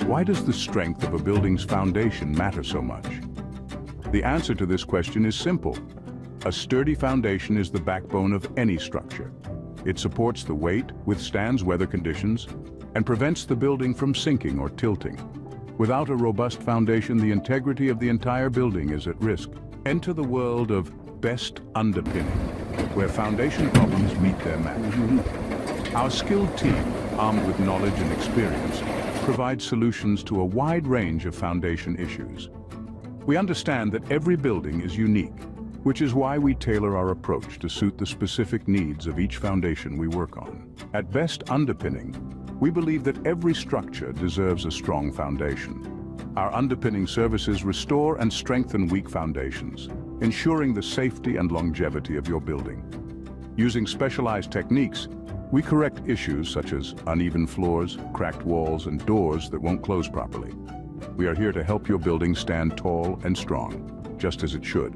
Why does the strength of a building's foundation matter so much? The answer to this question is simple. A sturdy foundation is the backbone of any structure. It supports the weight, withstands weather conditions, and prevents the building from sinking or tilting. Without a robust foundation, the integrity of the entire building is at risk. Enter the world of best underpinning, where foundation problems meet their match. Our skilled team, armed with knowledge and experience, provides solutions to a wide range of foundation issues. We understand that every building is unique, which is why we tailor our approach to suit the specific needs of each foundation we work on. At Best Underpinning, we believe that every structure deserves a strong foundation. Our underpinning services restore and strengthen weak foundations, ensuring the safety and longevity of your building. Using specialized techniques, we correct issues such as uneven floors, cracked walls, and doors that won't close properly. We are here to help your building stand tall and strong, just as it should.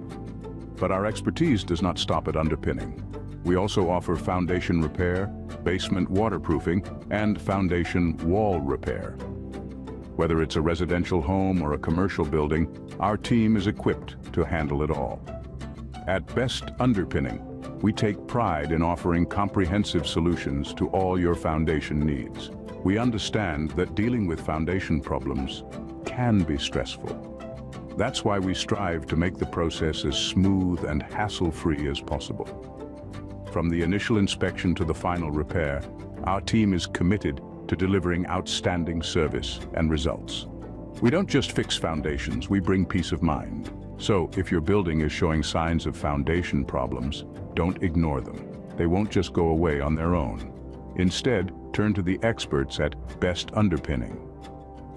But our expertise does not stop at underpinning. We also offer foundation repair, basement waterproofing, and foundation wall repair. Whether it's a residential home or a commercial building, our team is equipped to handle it all. At Best Underpinning, we take pride in offering comprehensive solutions to all your foundation needs. We understand that dealing with foundation problems can be stressful. That's why we strive to make the process as smooth and hassle-free as possible. From the initial inspection to the final repair, our team is committed to delivering outstanding service and results. We don't just fix foundations, we bring peace of mind. So, if your building is showing signs of foundation problems, don't ignore them. They won't just go away on their own. Instead, turn to the experts at Best Underpinning.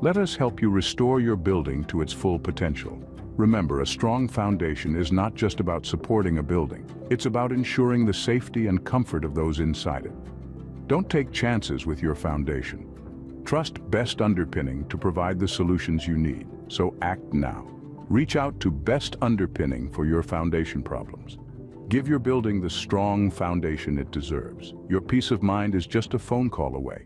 Let us help you restore your building to its full potential. Remember, a strong foundation is not just about supporting a building. It's about ensuring the safety and comfort of those inside it. Don't take chances with your foundation. Trust Best Underpinning to provide the solutions you need, so act now. Reach out to Best Underpinning for your foundation problems. Give your building the strong foundation it deserves. Your peace of mind is just a phone call away.